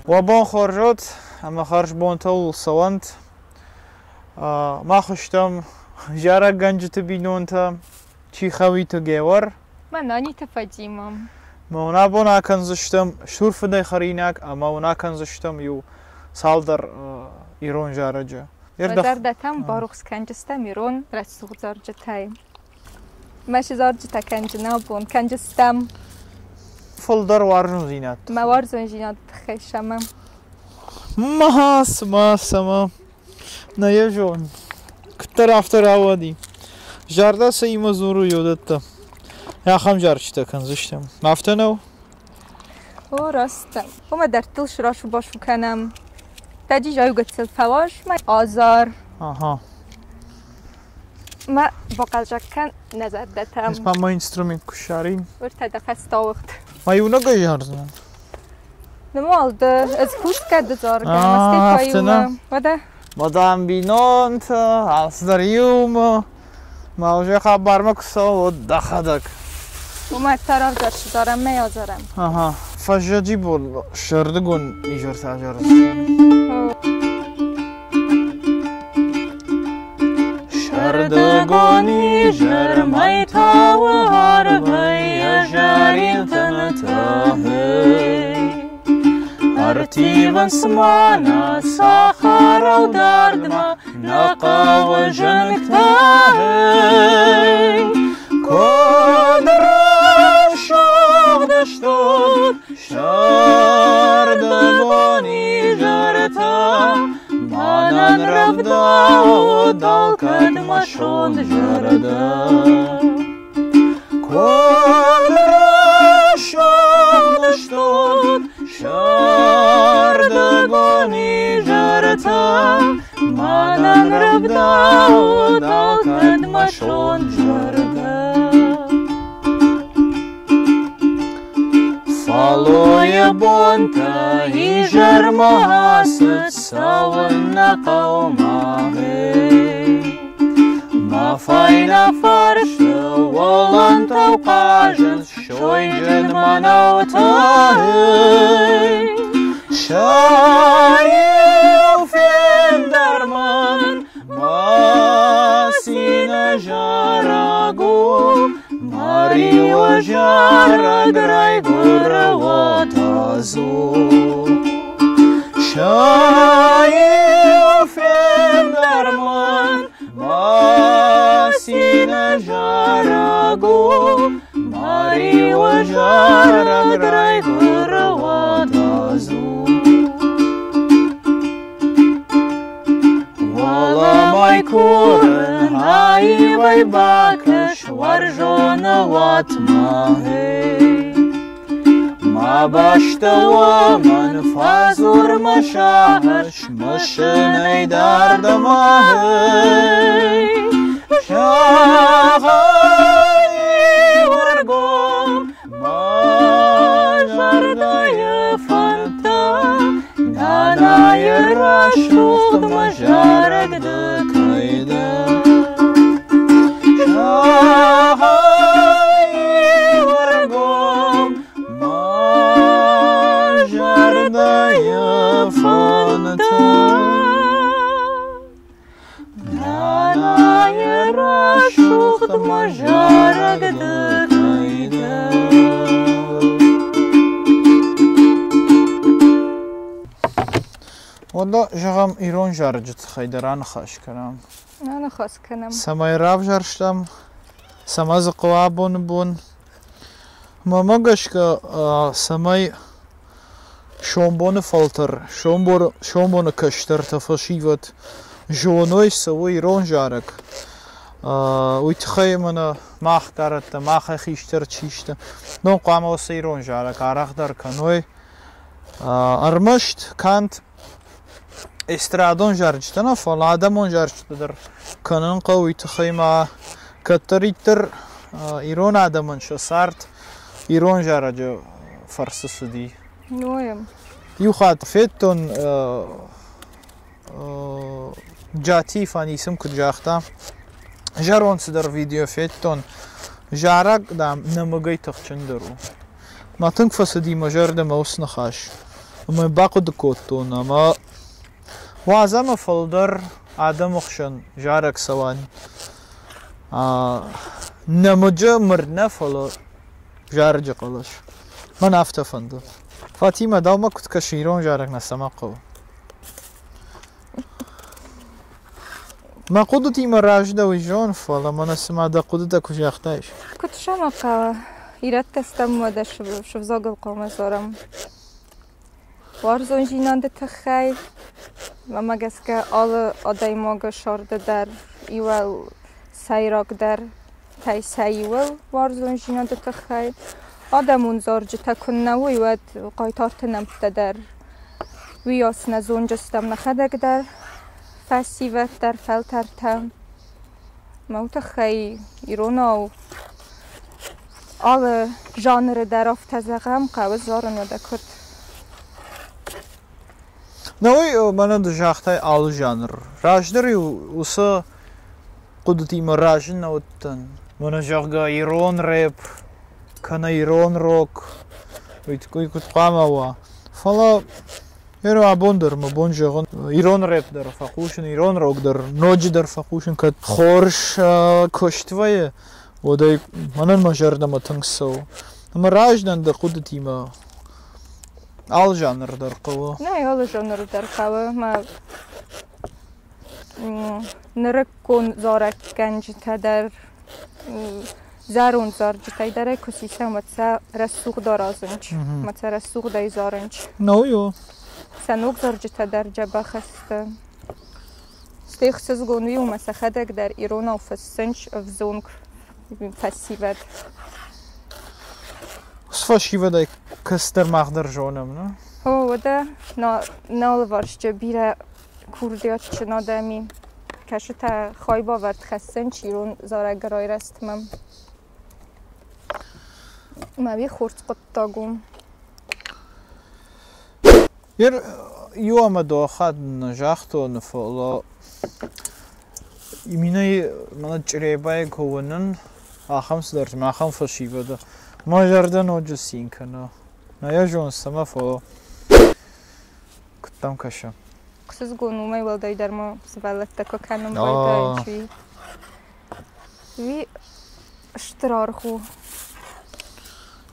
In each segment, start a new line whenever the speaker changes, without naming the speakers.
وبون خرجت اما خرج بون تو صوانت ما خشتم جارا گنج تبینون تا چی خوی تو گیور
من نانی تفجیمم
ما اونا بونا کنزشتم شورف دی خریناک اما اونا کنزشتم یو سال در ایران جارا جا
در دتم باروخس کنجستم ایران رسوخ زارجه تایم ماشي زارجه تا کنج نبون کنجستم
فل در وارجون زینات
ما وارزون زینات خیشمم
ما سما نه جون كتر افتر عوادي جاردا سيما زورو يودتا يا خم جارشتا كنزشتم مافتنو
او راستم وما در تلش راشو باشو کنم تاجي جايو قتل فواش ما آزار
آها
ما باقل جاكن نزدتم
اسمع ما انسترومنت كشارين
ورتا دخستا وقت
ما يونا جارزن
نمالد از خوش كد زارگم
افتنا
وده
مدام بینون تا از دریوم موجه خبر مکسو دخدک
وما طرف درش دارم میازارم
آها فجاجی بول شردگون ایجار تاجر شردگون ایجار مای تاوار بای جاری تنتاهی ترتيبا سمعنا ساخر ودردما نقا وجنك تاهي كون رشاق دشتود شاردگوني جرتا ما نرفدا ودالكد مشون جردا كون رشاق دشتود شاردگونی جرتا مانن ربدا و دالکد مشون جردا فالوی بونتا هیجر محاسد ساون قوماهی ما فاينا فرش والانت وقاجن شوي جد ما نوتاهي شاي وفين درمان ما سينا جاراغو ماري وجارا قراي قرى وتازو شاي وفين درمان ما سينا جاراغو ماري وجارا قراي قرى وتازو والله ما يكون هاي ويباكش ورجون واتماهي ما باشتوا من فازور مشاهش مشني دار دماهي شاهي ورقوم ما جرداي فانتا نانا يراشوخ مجارك دكايدا شاهي ورقوم ما جرداي فانتا نانا يراشوخ مجارك دكايدا والله جغم ایران جارجت خیدران خاش کنم
نه خواست کنم
سمای راب جارشتم سماز قوابون بون ما مگش که سمای شومبون فلتر شومبون کشتر تفشیوت جونوی سوی ایران جارک ویت خی من ماخ دارد ماخ خیشتر چیشت نو قام وس ایران جارک عراق در کنوی ارمشت کانت استرادون جارجتنا فلادمون جارجت در کنن قوی تخیما کتریتر ایران آدمون شو سارت ایران جارجو فرس سدی
نویم
یو خاط فیتون جاتی فانی اسم کجاختا جارون در ویدیو فیتون جارک دام نمگی تخچندرو ما تنگ فسدی مجرد موس نخاش ما باقود كوتون ما وازم فلدر آدم وخشن جارك سواني نمجا مرنا فلو جارج قلش من أفتا فندم فاطمة دوما كنت كشيرون جارك نسمع قو ما قدرتي مراجدة ويجون فلا ما نسمع دا قدرتك وش يختاش
كنت شما قوة إيراد تستم ودا شو زاق القوم زارم وارزون جینان ده تخیل و مگس که آل آدای ماگه شارده در ایول سیراک در تای سیول وارزون جینان ده تخیل آدمون زارجه تکن نوی ود قایتارت نمته در ویاس نزون جستم نخدک در فسیوت در فلتر تم موت خی ایرونا و آل جانر در افتزغم قوه زارن یاده کرد
نوی من دو جاختای آل جانر راجدری وسا قدرتی مراجن نوتن من جاگا ایران ریپ کنه ایران روک ویت کوی کت قامه و فلا یرو ابوندر مبون جهان ایران ریپ در فقوشن ایران روک در نوج در فقوشن کت خورش کشتویه و دای منن مجردم تنگسو اما راجدن در قدرتی ما آل جانر در قوه
نه آل جانر در قوه ما نرکون زارک گنج تا در زارون زارج تا در اکوسیستم مثلا رسوق دار ازنج مثلا رسوق دای زارنج
نویو
سنوق زارج تا در جبه خسته استخساس گونوی و مثلا خدک در ایران و فسنج افزونگ فسیبد
فاشیوه دای کستر مقدر جانم نه؟
او ده نال وارش بیره کوردیات چنا دمی کشو تا خواهی باورد خستن چیرون زارگرای رستمم ما بی خورد قطاگوم
یو اما داخل نجاخت و نفعلا ایمینای من جریبای کونن آخامس درج ما آخام فاشیوه ده ما جردن و جسین کنه نه جون سما فو کتام کشم
قصص گونومه ولدای در ما سبالت تکا کنم باید چی وی اشترار خو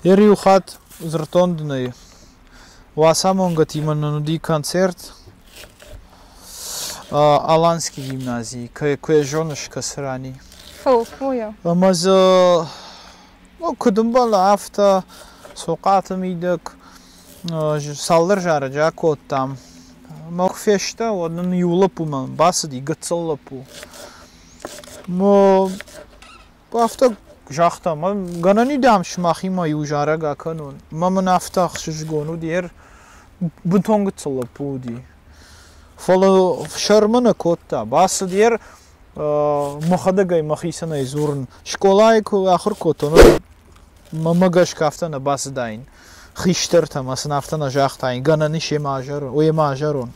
یریو خط زرتون دنیه واسامون گتی من نودی کنسرت آلانسکی گیمنازی که جونش کسرانی
اویا
ماز کدوم بالا افتا سوقات میدک سالدر جاره جا کوتام ما فشتا و نن یولپو من باسدی گتسلپو ما افتا جاختا ما گنانی دام شماخی ما یوجاره گا کنون ما من افتا خشش گونو دیر بتون گتسلپو دی فلو شرمنا کوتا باس دیر مخدگای مخیسنا ایزورن شکولای کو آخر کوتونو ما مگاش کافتنا باس داین خیشتر تا مثلا افتنا جاختاین گنانی شی ماجر و ماجرون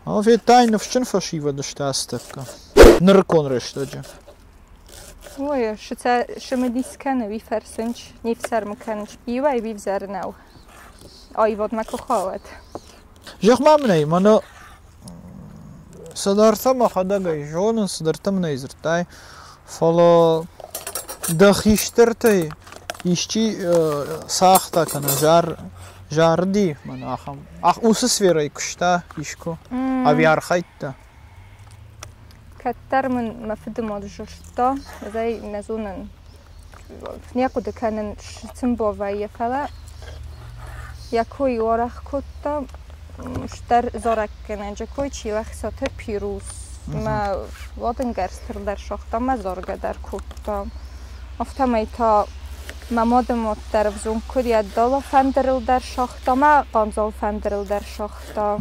آفی تاین نفشن فشیو داشته است که نرکون رشته جا
اویا شما دیسکنه وی فرسنج نیف سر مکنج ایوای بیف زر نو آیواد مکو خواهد
جخ ممنی منو صدارتم خدگای جونن صدارتم نیزرتای فلا دخیشتر تای ایشچی ساخته کنه جاردی من آخم اوس سفیرای کشته ایشکو آبیار خیده
کتر من مفید مادجرشتا زي نزونن نيقود كان شتم بوفاية فلا يكوي ورخ كتا مشتر زارك كان جكوي چي وقت ساتر پیروز ما وادن گرستر در شاختا ما زارگه در کتا افتا میتا مماد ما در وزون کدی دالا فندرل در شاختا ما قانزال فندرل در شاختا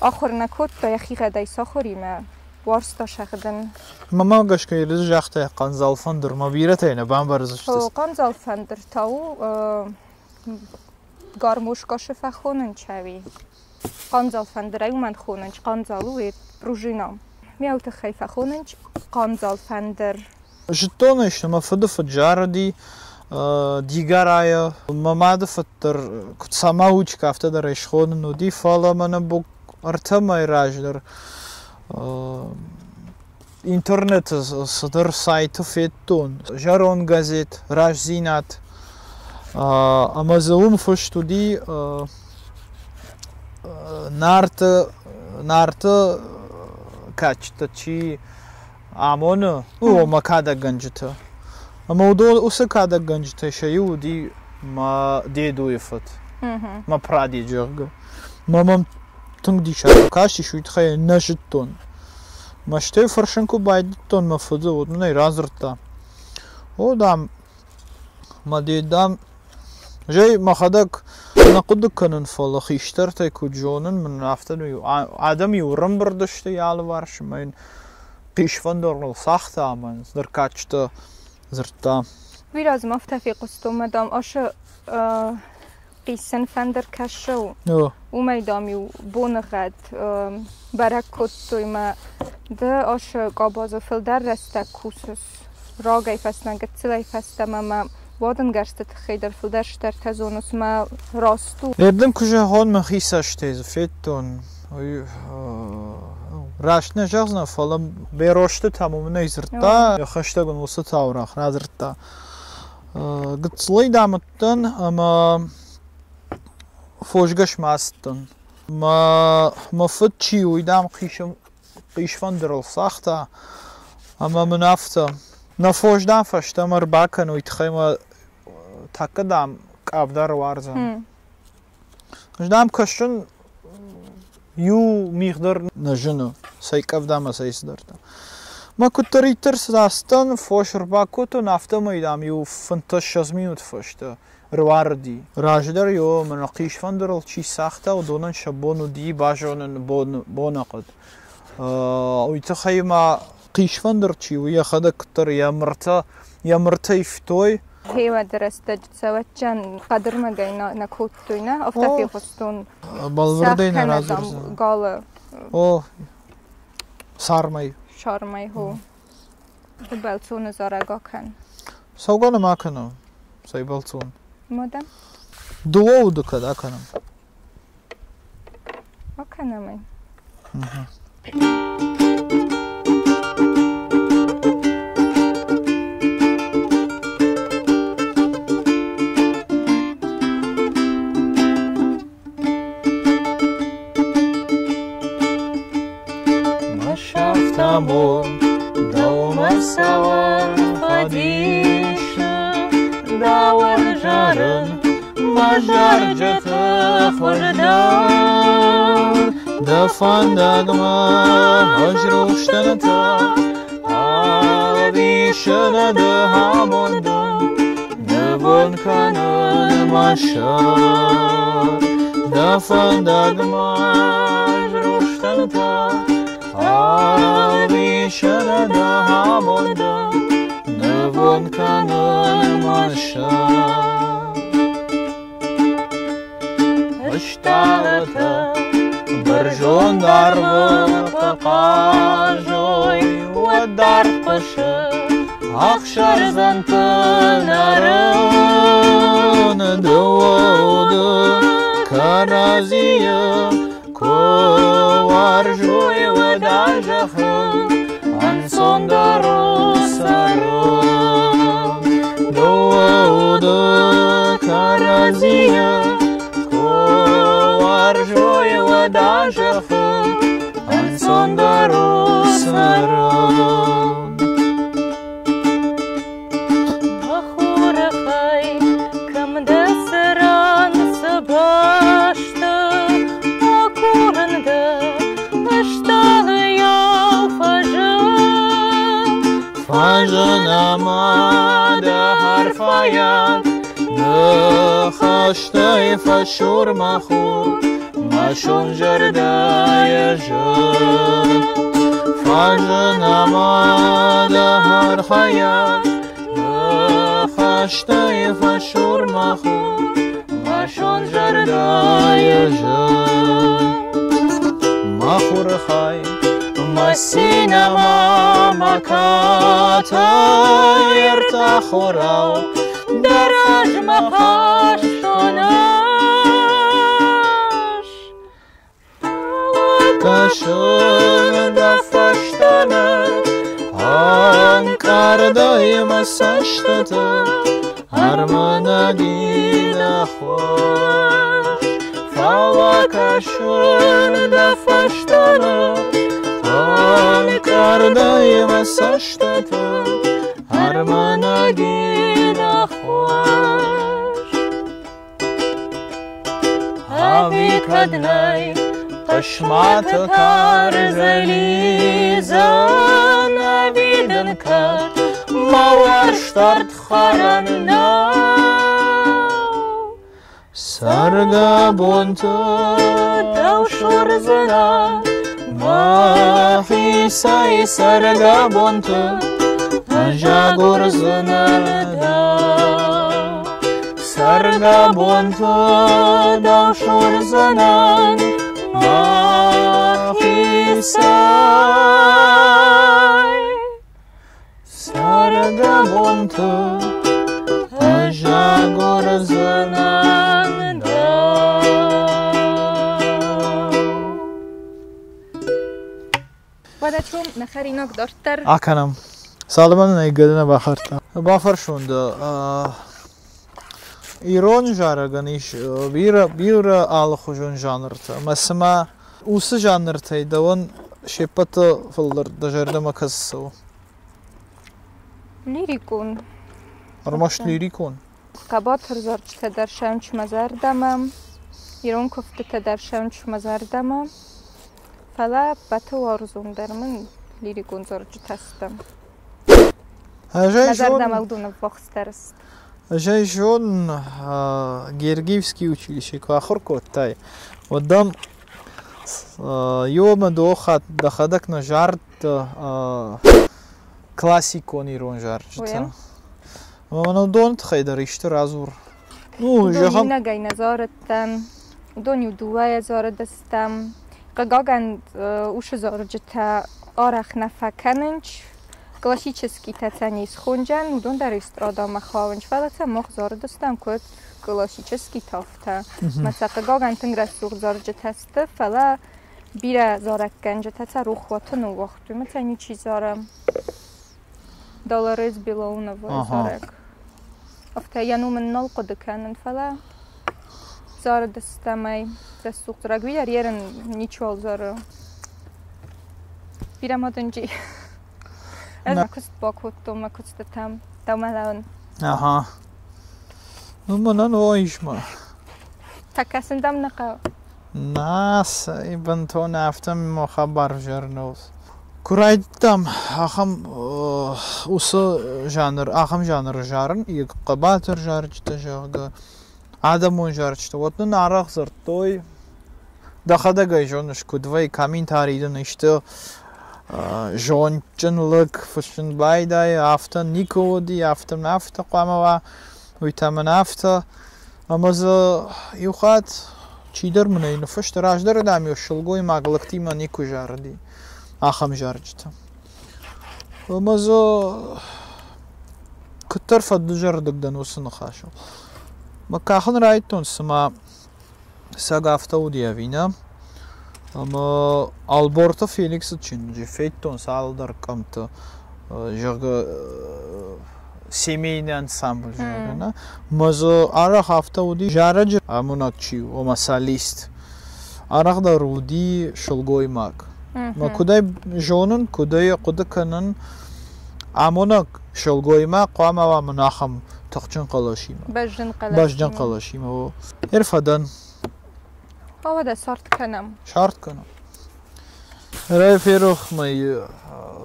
آخر نکود تا یخی غدای ساخوری ما وارستا شخدن
ماما گش که یرز جاخته قانزال فندر ما بیرته اینه بام برزشتست
قانزال فندر تاو گارموش گاشه فخونن چوی قانزال فندر ایو من خوننج قانزالو وید پروژینام میاو تخیف خوننج قانزال فندر
جتونه اشتما فدو فجاره دی دیگرای مماد فتر سماوچ کافته درش خون نودی فالا من بو ارتمای راج در اینترنت صدر سایت فیتون جارون گازت راج زینات اما زوم فشتودی نارت کچت چی آمونه او مکادا گنجته اما او سکادا گنجته شیودی ما دیدو یفت ما پرادی جرگ ما تنگ دیشا کاشی شوید خیلی نشدتون ما شتی فرشنکو بایدتون ما فضه بود نه رازرتا او دام ما دیدم جای ما خدک نقد کنن فال خیشتر تا کجونن من رفتن آدم یورم برداشته یال وارش من قیشفن در سخت آمن در کچت زرتا
ویراز مفتفی قصتم دام آش قیسن فندر کشو اومیدامی بونغد برکت توی ما ده آش قاباز فلدر رسته کوسس راگای فستنگت سلای فسته ما وادن گرسته خیدر فلدرش در تزونس ما راستو
ابدم کجا هون ما خیسش تیز فیتون راش نجازنا فلم بیروشته تمام نیزرتا یا خشته گن وسط تاورخ نازرتا قد صلي دامتن اما فوشگش ماستن ما فتشي ويدام قيش فندرل ساختا اما منافتا نفوش دام فشتا مرباكن ويتخيما تاكدام قابدار وارزن دام كشن يو ميقدر نجنو سيكاف دام سيسدرتا ما كنت ترس داستان فوش رباكوتو نافتا ميدام يو فنتش شزمينوت فشتا رواردي راجدر يو من قيش فندرل چي ساختا ودونن شبونو دي باجونن بونقد ويتخيما قيش فندر چي ويا خدا كتر يا مرتا يفتوي
هيوا درستج سوتشان قدر ما جاينا نكوتوينا افتفي خستون
بالوردين رازرزن
قال
سارمي
شارمي هو بلتون زارگا کن
سوگان ما کنم سای بلتون
مادم
دو دکد اکنم
اکنم
شفتمون دوم سوار خدیش داور جارن مجار جت خوردن دفن دگما هجروشتن تا آبیشن ده هموندن نبون کنن مشار دفن دگما هجروشتن تا آبیشن ده هموندن نبون کنن مشار اشتغلت برجون در وقاجوی و در قشه اخشر زنت نرن دو کنازیه کوارجوی و در جخن انسان در سرن دو کنازیه کوارجوی و در جخن انسان در سرن
بخور خی کم دسران سباشته آکورنده اشتاق یا
فجن اما ده حرفاید ده خشته فشور مخور مشون جرده جد فجن اما ده حرفاید ده خشته فشور مخور مشون جرده جد مخور خی مسینما مکاتا ارتخوراو
درج مخاشتانش
کشون دفشتنه آنکردای مساشتته هرمانگی نخواش فالا کشون دفشتنه آنکردای مساشتته هرمانگی نخواش هاوی کدنای قشمات کار زلیزان نویدن کد مواشترد خرننا سرگا بونتو دوشور زنا ماهی سای سرگا بونتو جاگور زنا سرگا بونتو دوشور زنا ماهی سای سرگا بونتو جاگور زنا
Badachum nakharinak dortar
Akanam. Salman neygadına bakarta. Bafar şunda. İron jaraganiş bir al hujun janrta. Mesela usı janrtaydı on şepatı fıldır dajarda makası.
lirikun
Armaş lirikon.
qabat rzarch tadarsham mazardamam iron kofte tadarsham mazardamam fala batu arzum darmin lirikun zarch tastam mazardam auduna vaxtarist
Жайжон Георгиевский училище Квахоркотай. Одам ёма дохат дахадак на жарт классикон ирон жарт. Мана дон тхайдар иштар азур. Ну жахам
Dona gaj nazaratan doni duaya zaradastam qagagan ush zarjta arach nafakanch классический тацани схунжан удон дар эстрада махаванч фалата мох зарадастам кот классический тафта масаqa gagan tingra suq zarja tasta fala bira zarakkanj taca ruhwatun waqtu matani chizaram dollars below na zarak afta yanumen nalqad kanan fala zaradastamay suq zaragvir yerin nichol zara bira madanji أنا كنت باكوت وما كنت تتم دومالون.
Aha. Numanan o işma.
تكاسن دم نقا.
Nas ibn to naftam mukhabar jarnos. Kuraytam aham usu janr aham janr jarn и qabater jarchta jaga адамон jarchta вот ну нарах зартой дахада гайжонш кудвай комментарийден иште жончынлык фушынбайдай авто никоди авто нафта qamava уйтаман авто амаза юхат чидер мнейн фуштраждер дами шулгой маглактима нику жарди ахам жарчта амаза кутар фаджардагдан усын хашо макахан райтон сма сага автоудия вина Ama Alberto Felix için Feyton sağlar kamtı jaga semeyni ansambl jagana mazo ara hafta udi jaraj amunakçi o masalist ara da rudi şulgoymak ma kuday jonun kuday qudakanın amunak şulgoymak qama va munaham taqchin qalashima bajjan qalashima o erfadan
هذا صارت كنم
شرط کنم رای فیروخ می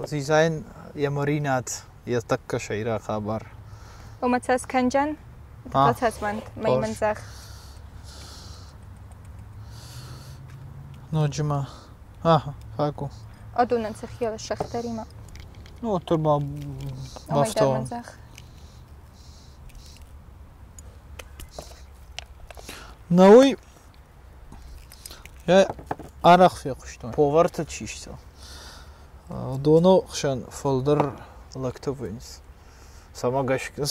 زیزاین یا مرینات یا تک شعیره خبر
وما تاس كنجان تاس من مي منزخ
نجمه فاكو
أدون نسخيال الشختري ما
نو تربا بافتو
منزخ
نوي Я арах фекуштон. Поварта чишта. Доно хшан фолдер лактовенс. Сама гашка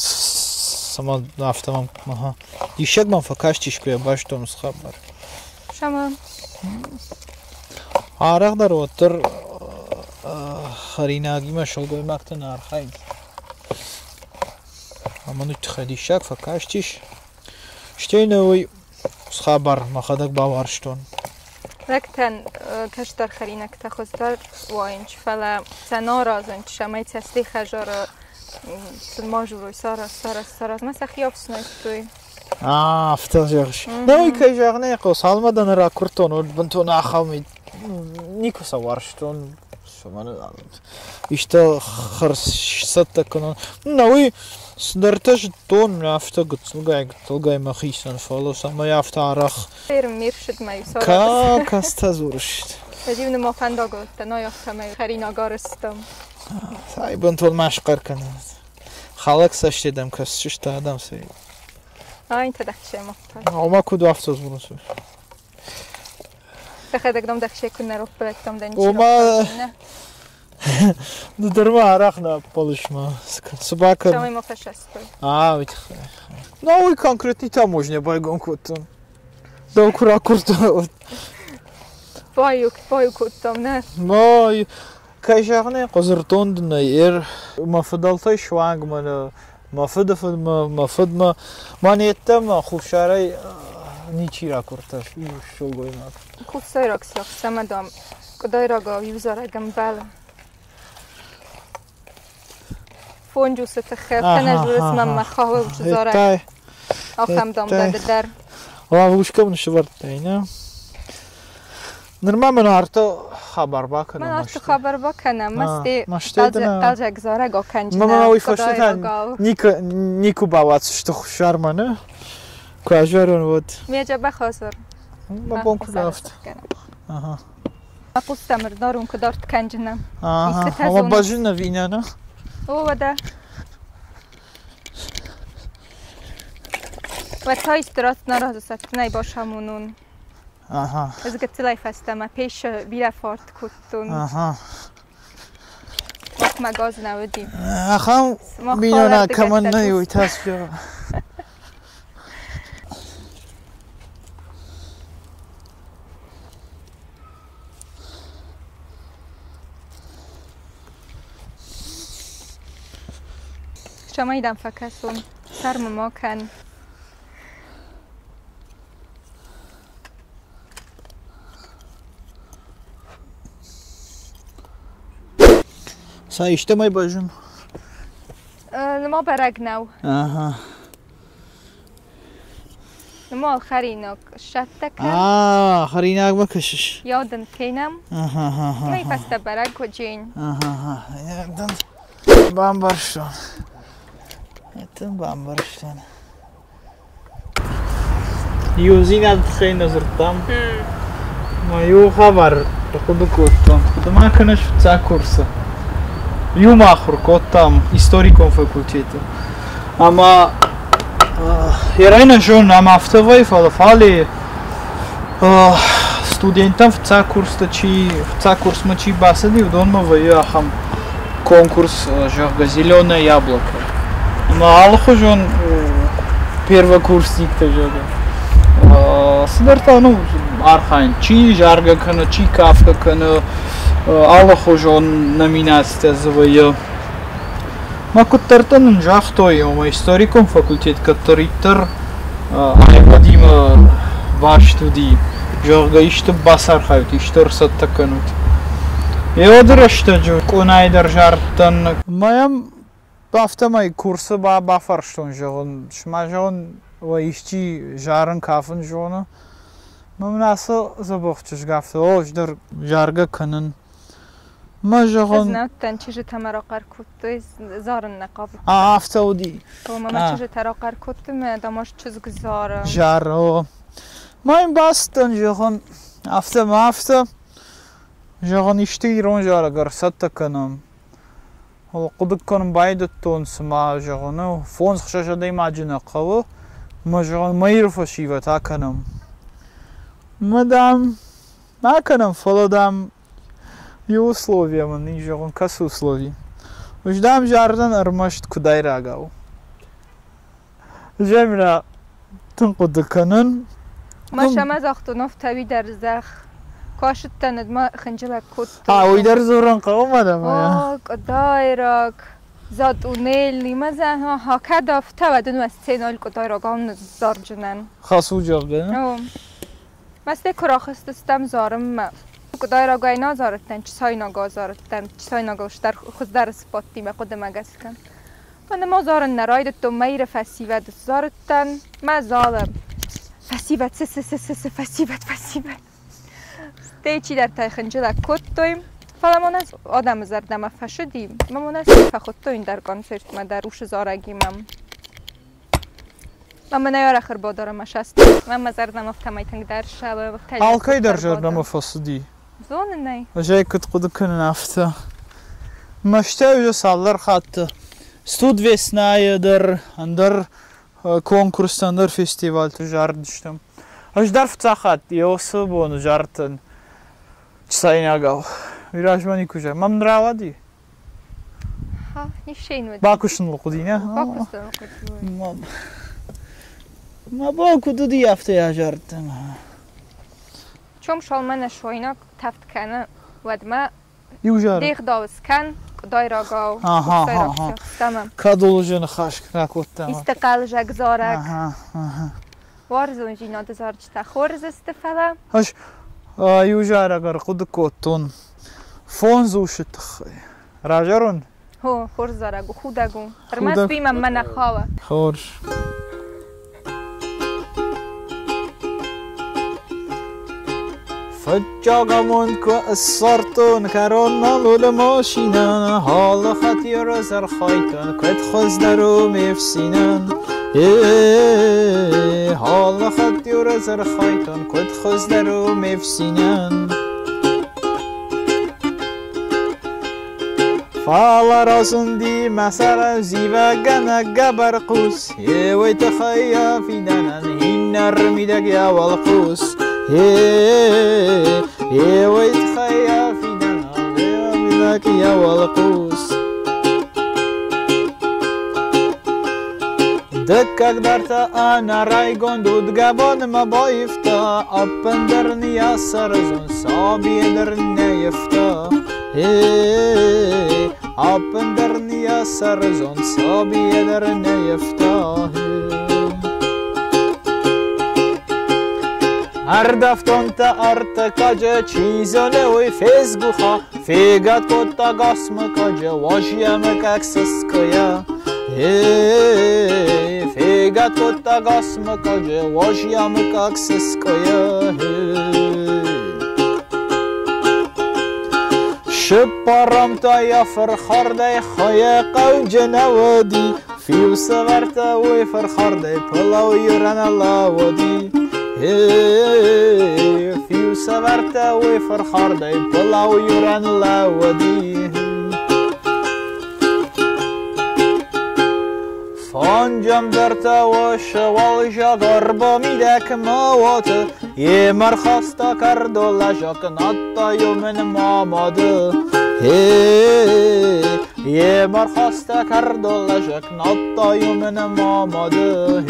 сама нафтамам. Ага. Дишак ман факаштишку я баштом схабар.
Шама.
Арах дар отыр харинаги машалгой мактан архай. Аману тхадишак факаштиш. Штейновый схабар махадак баварштон.
Лектن کشتار خرینک تخصدار واینچ فلا تنارازن شمای تسلی خجار ماجوروی سارا ما سخیاب سنوی
افتاجش نوی که جاغنه قص حالمدن را کرتون و بنتون آخامی نیکو سوارشتون شما ایشتا خرست کنن نوی درتش تون میافته گتلگای مخیسن فالو سما یافته عرق
میرشد می سارا
کاستا زورشت
بدیم نمافنده گفت نایافتم خرینا گارستم
سعی بنتون مشقر کنن خالق سشتیدم کسیش تا آدم سی
این تدخشه مختار
اما کدو افتاز بونسو
بخدم دخشه کنه رو بلکتم دنچی
اما درما عرق نه полишма собака
شما ما فشسته
витх ну и конкретно таможня байгон котом да кура курта
баю котом не
мой кайжагне qozirtond наер мафдалтай шванг мана мафдма манеттам хушарай ничира курташ шогой мак
кусай раксах самадам кудай рага юзарагам бала فونجوس تخيل كنا جلس مما خاوي وجزارة أخم دام در
والله وش كم نشبرت هنا نرمى من عرض خبر باكنا
من عرض خبر باكنا
مستي
تلجا جزارة قا كنجنا
ما ويفشتها نيكو باوات شتخ شرمانه كاجرون ود
ميجا بخاسر
ما بونكو رفت اها
ما پوستمر دارون که دارت کنجنم
اها اما باجنا وینا نه
او ده و تایت درست نراز است نه باشمونون
اها
از گفت لایف هستم پیش بیره فارت کتون
اها
وقت مگاز نودیم
اخم بینا کمان نیوی تصفیه
شما ایدم فکسون سرم ما کن
سا اشتمای باجون
ما برگ نو
اها
ما خریناک شد کن
خریناک بکشش
یادن کینم می پست برگ و جین
یادن بامبرشتون یادن بامبرشتون یوزین از خیلی نظرتم ما یو خبر خود کردم ما کنش تا کورس یوم آخر کردم استوریکون فکولتیت اما یراینا جون ام افتوای فعالی студентам в ца курс мы чи басади удон мы вою ахам конкурс жага зеленое яблоко но алху жон первокурсник то жага сидерта ну архайн чи жарга кана чи кафка кана алху жон номинация завою макутартан жахтой ма историком факультет который тер айвадим ваш студии жога иште басар хавт иште рсат таканут ёдрашта жо конай держартан маям автомай курсы ба бафарштон жогон шмажон ва ишчи жаран кафын жона мамнасы забохчуш гафта ождер жарга канын ما جهان
نه چیزی تمراقر کت زارن نقاب
افتادی
تو ما چیزی تراقر کت من داماش چیز گذاره
جارو ما این باستن جهان هفته جهان اشتی ایران جاره گرسات کنم حالا قدک کنم باید تون سما جهانه فونز خشش دای ماجنه قوه ما جهان میرفت شیوه تا کنم مدام ما کنم فلادم и условия ман жогон кас условий ждам жардан армашт кудай рагав جميلة تنقد كنن
ما شما زاخت و نفت تاوی در زخ کاشت تند ما خنجلک کت
ويدر زورن قوم مدام
دایراک زاد و نیلی مزن ها کداف تا ودون از سینال که دایراک هم زار جنن
خاصو جاب ده
مسته کراخست استم زارم ما که دایراک اینا زارتن چسای نگاه زارتن چسای نگاهش در خود در سپاتی ما خود مگس کن من ما زارن نراید تو میر فسیوت زارتن ما زالم فسیوت سس فسیوت چی در تای خنجلک کت تویم فلا من از آدم زردم فشدیم من از فخود تویم در کنسرت من در روش زارگیم من نیار اخر بادارم مشست من زردم افتمای تنگ در شب
الکی در زردم فاسدی
زون نه
جای کت قد کنن افته مشته sallar خط stod vesnaje در konkurs در festival تو جارد داشتم اش در فتاخت یوسف بون جارتن چسای نگاو ویراجمانی کجا من راودی
ها نیشین ود
باکوشن لقدی نه
باکوشن لقدی
ما باکو دودی افته یا جارتن
چون شالمن شوینا تفت کنه ود ما
یوجار
دیخ داوس کن دایراگاو
آها
تمام
کادولوژن خاش نکوتم
استقال جگزارک وارزون جینا دزارج تخورز استفاده
هاش یوجار اگر خود کوتون فونزوش تخ راجرون
هو خورزارگو خودگو رمز بیم من خواهد
خورش فجاقمون که اصارتون کران لول ماشینن حال خطی را زرخایتون کت خوز درو میفسینن حال خطی را زرخایتون کت خوز درو میفسینن فعلا راسوندی مثلا زیوه گنه برقوس وی تخیا فیدنن هین نرمیدگ یا والقوس وی تخیا فیدنن نرمیدگ یا والقوس دکک درتا آنا رایگون دودگبان ما بایفتا اپندر نیا سرزون سابی در نیفتا اپندر نیا سرزون سابی در نیفتا هر دفتون تا ارتکاج چیزانه وی فیسبوخا فیگت کتا گاسم کاج واشیم ککسس کیا فیگت کتا گاسم کاج واشیم ککسس کیا شپارم تا یا فرخارده خواهی قوج نوادی فیو سورتا وی فرخارده پلاو یورن لاودی فیو سورتا وی فرخارده پلاو یورن لاودی فانجام درتا و شوال جاگر با میدک موات یه مرخاستا کرد و لجاک ناتا یومن ماماده یه مرخاستا کرد و لجاک ناتا یومن ماماده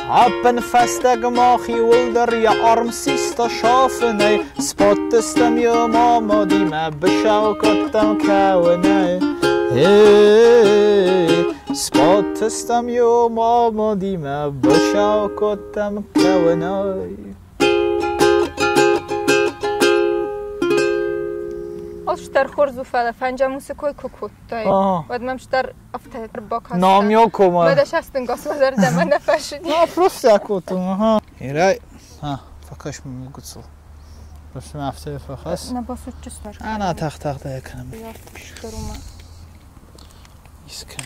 Appen festeg machi ulder ja arm sista schafene Spottestem jo mamma di me beschaukottem kauene Spottestem jo mamma di me beschaukottem kauene
اشتر خورز و فله فنجا موسیقی کوکوتای ود ممشتر افتاد باک هستن
نامیو کوما
بدش هستن قاس ودر دم نفشدی
نافرسته کوتوم ها ایرای ها فکرش میگوتسل بس من افتاد فخاس
نباسط جستر
انا تخت ده کنم
بیشترم
اسکن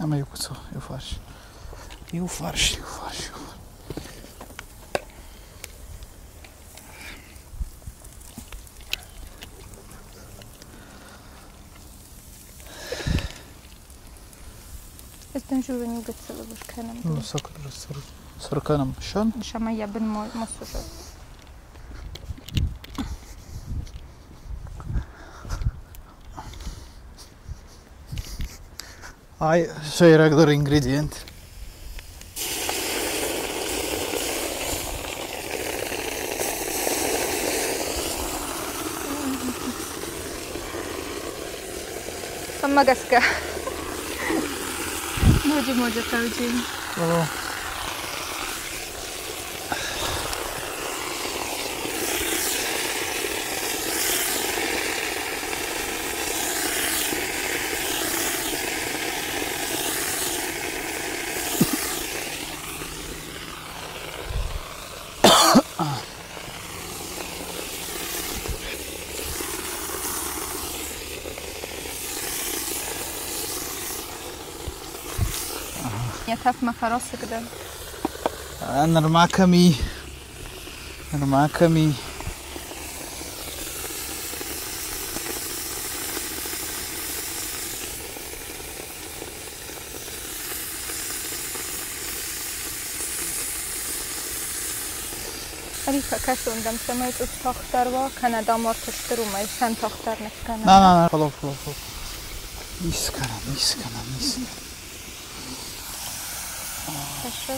Ama yoksa yufarş.
استنجوا بني قد سلبش كلام.
مسكر السر. Sırkanım şan.
Şama yabın mosucu.
Ay şey regular ingredient.
Sama gaska. Moja kałdzień.
Tamam.
Ja taf ma farosy gdy.
Nırmakami.
Arifa kasundam sama jest tochtarwa, Kanada mortıştır umay, sen tochtar netkana.
Na. Kolop. Iskana.
Proszę.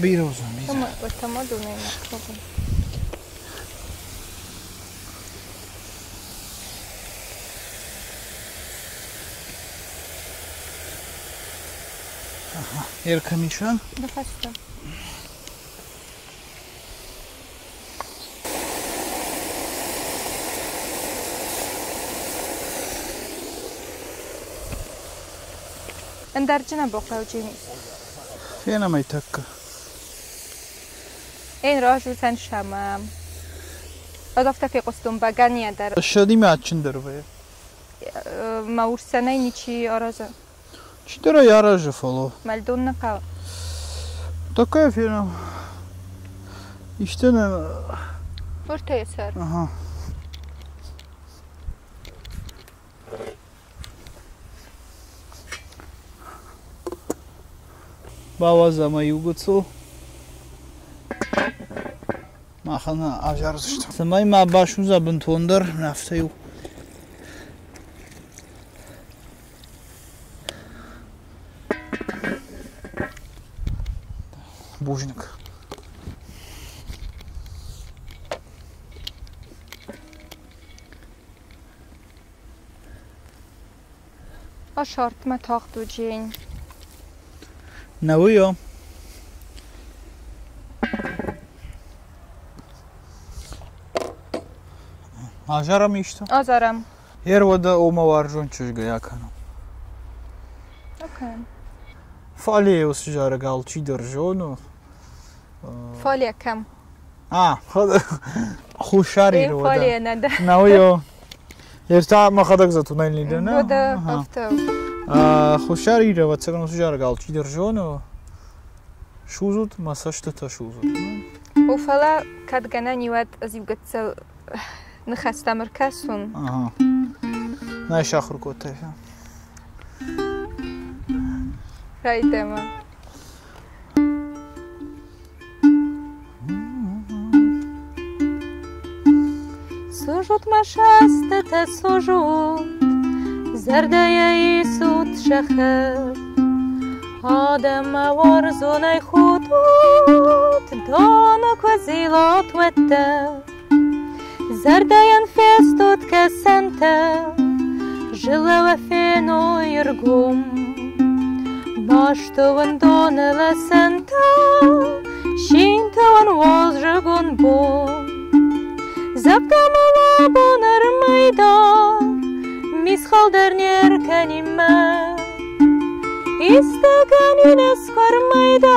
Bir o zaman.
Tamam donayım. Tamam.
Yerkami şan.
Befasta. Endercine bakıyorum.
Fena may takka.
این راه رو تن شمم اضافه فی قصدم بگنیه در
Aşağıda mı açın derbe?
مورسنه نیچی آرازه
Çitera yarajı falan.
ملدون نقا
Такая фена. İşte ne?
ورته سر
Aha. Bavaza mı ugucu? Mahana ajar işte. Samay ma başuza buntondur naftayu. Bujnik.
آشارت ما تاخت و جین
Ne uyuyor? Ajara mı işte?
آزارم
Yer vada oma var jonçuga yakano.
اوکی
Faliye o sıcara galçi درجونو.
فالیه کم
خد خوشاری رو
این فالیه نده
نه ویو ارتا ما خدک زتون لیده نه
بوده افتو
خوشاری رو واتساق sıcara galçi درجونو. شوزود مساشت تا شوزود.
و فلا کد گنه نیواد از یوگت سل نخسته مرکزون
نه شاخر کوته.
رایده ما سوجود مشست سوجود زرده یسود شخر آدم ورزوني خطوط دامك وزيلات وده زردين فيستوت كسنته جلا وفينو يرقوم باشتو وندون لسنته شينتو ونواز رقون بوم زبقى ملابون ارميدان ميسخال درنير كنيمة İstegani neskar mayda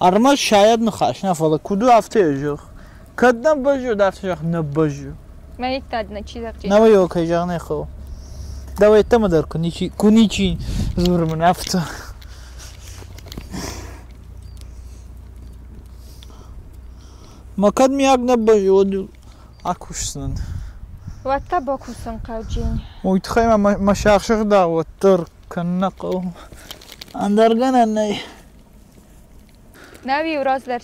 Arma şayad nıxaş nafala kudu hafta yojux. Kadna bajı dafşaq ne bajı.
من یک دادن چیز قیل
Ne var kayacağını xo. Давайте мадar kuniki zorum nafta. Makad miyak ne bajı odu akuşsun.
و تا با کوسن قوجین
ويتخيم مشاخشخ دا وتر كنقو اندرگن ني
نوی وراز در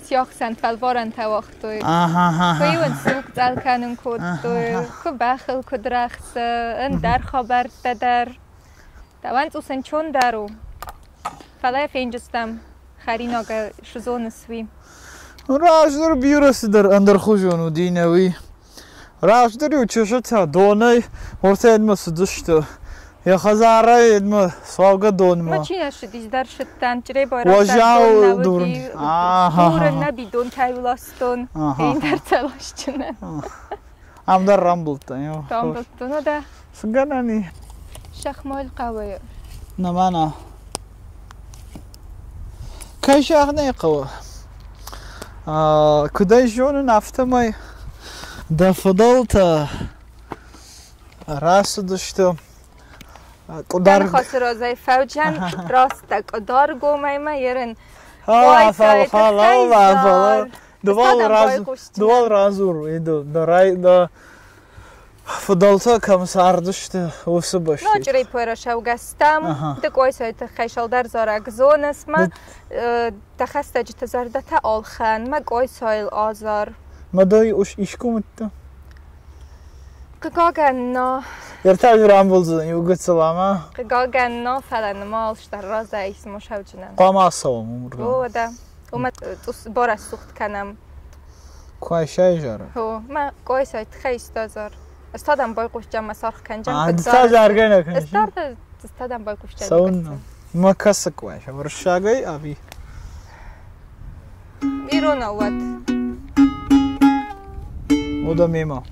سیاخ سنت فلوارن تا وقتوی
آها
خیون سوق دل کنن کدوی خو بخل کدرخس ان در خبر در دوانت اوسن چون درو فلای فینجستم خرین آگه شزون سوی
راجدر بیورسی در اندر خوشونو دینوی راجدری و چشتا دونه ورته ادم سدشت یا خزاره ادم سواگه دون
ما
ما
چی نشدیز در شدن چره باید
وجاو دورن
دور نبی دون تایولاستون این در تلاش چنه
ام در رامبلتن یا
رامبلتون ده
سگنانی
شخمال قوی
نمانا كاي شاخني قوة كداي جون نفته ماي دا فضلت راس دشتو
قدر خاص رازای فوجن راست قدر گومای ما یرن
دوال رازور ایدو دا فضلت كمسار دشتو وسو باشتي
ناجري پورا شوگستم دقوي سایت خیشال در زارگ زون اسم تخسته جت زرده تا آلخن ما قوي سایل آزار
ما داي اوش ایشکو متتا
قاقن نا
يرتاج رامبلزن يوغت سلاما
قاقن نا فلن مالش در رازه اسمو شوجنن
قام اصوام مرغم
هو ده وما بارا سوخت کنم
كواي شاي جارة
هو ما قوي سایت خیست آزار استادم بای قوش جمع سارخ کنجم
استاد جارگای نکنشی
استادم بای قوش جمع
سون ما کس کواش ورشاگای آبی
بیرون آود
ودا میما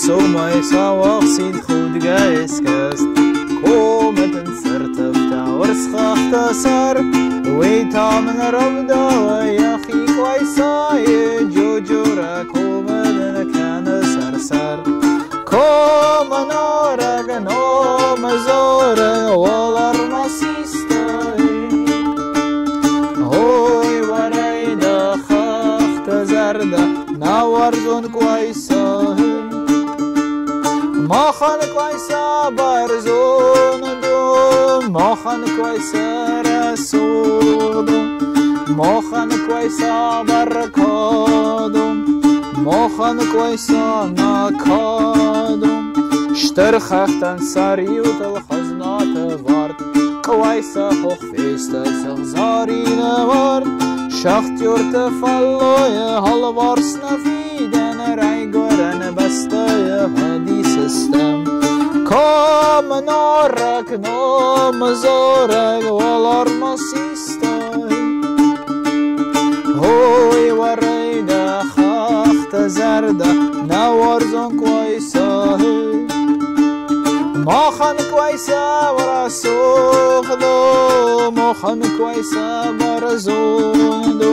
Somai sawaq sin khudga iskast komadan sartafta warskhafta sar wayta min rabda wa yakhi qaisay jujura komadan kana sarsar komanara gano mazora walar masista hoy warayda khafta zarda nawarzun qaisay ما خانك ويسا برزون دوم ما خانك ويسا رسولم ما خانك ويسا بركادم ما خانك ويسا نكادم شتر خختن سريوت الخزنات وارد كويسا خوخ فيستا سغزاري نوارد شخت يورت فالوي هالوارس نفيدن ريگورن بستای هادی سیستم کام نارک نام زارک والار مسیستای هوی ورید خخت زرده نوارزون کویسای ما خان کویسا ورسوخدو ما خان کویسا برزوندو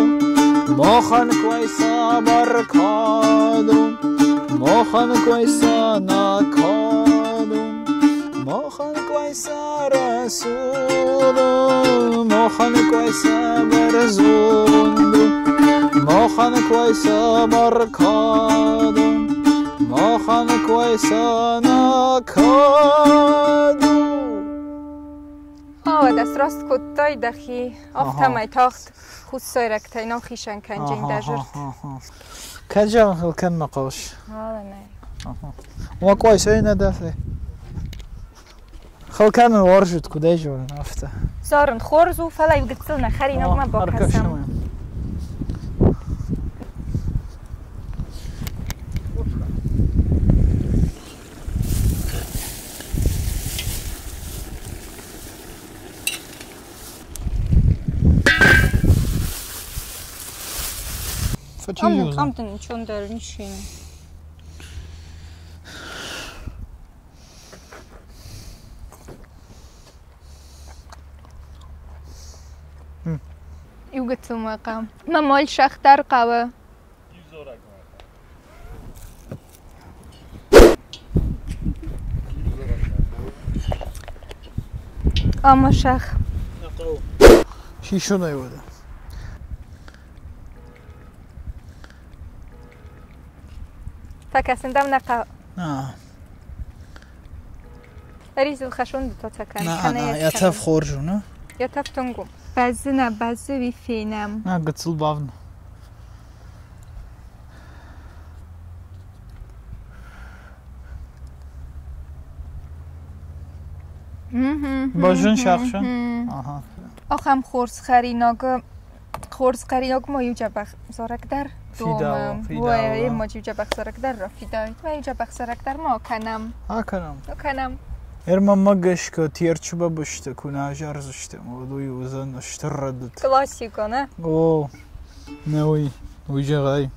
ما خان کویسا برکادم ما خان کویسا نکادم ما خان کویسا رسولم ما خان کویسا برزوندم ما خان کویسا برکادم ما خان کویسا نکادم
دست راست کتای دخی آفتمای تاخت خود سایرک تاینا خیشن کنجین در جرد
کجا خلکن مقاش
حالا نه
وما كويس اين دافع خلكان ورجت كداي جون عرفته
زارن خورزو فلا يقتلنا خرينا ما بقسم
Faccio
Amten schon der Nishin. يوجد مقام ما مال شختر قوة اما شخ
شیشو نیومده
تکسندم نقا
نه
ریزو خشون تا تکن
نه یتف خورجو نه
یتف تنگو بزه نه بزه وی فینم
نه قتل بافن باجون شخشن آها
آخم خورس خریناگ ما یوجا بخ زارک در دوم وای ما یوجا بخ زارک در رفیدای و یوجا بخ زارک در ما کنم کنم
ارما مگش که تیرچو ببشته کنه جرزشته مودوی وزن اشتردد
کلاسیکو نه
اوه نوی ویجا غای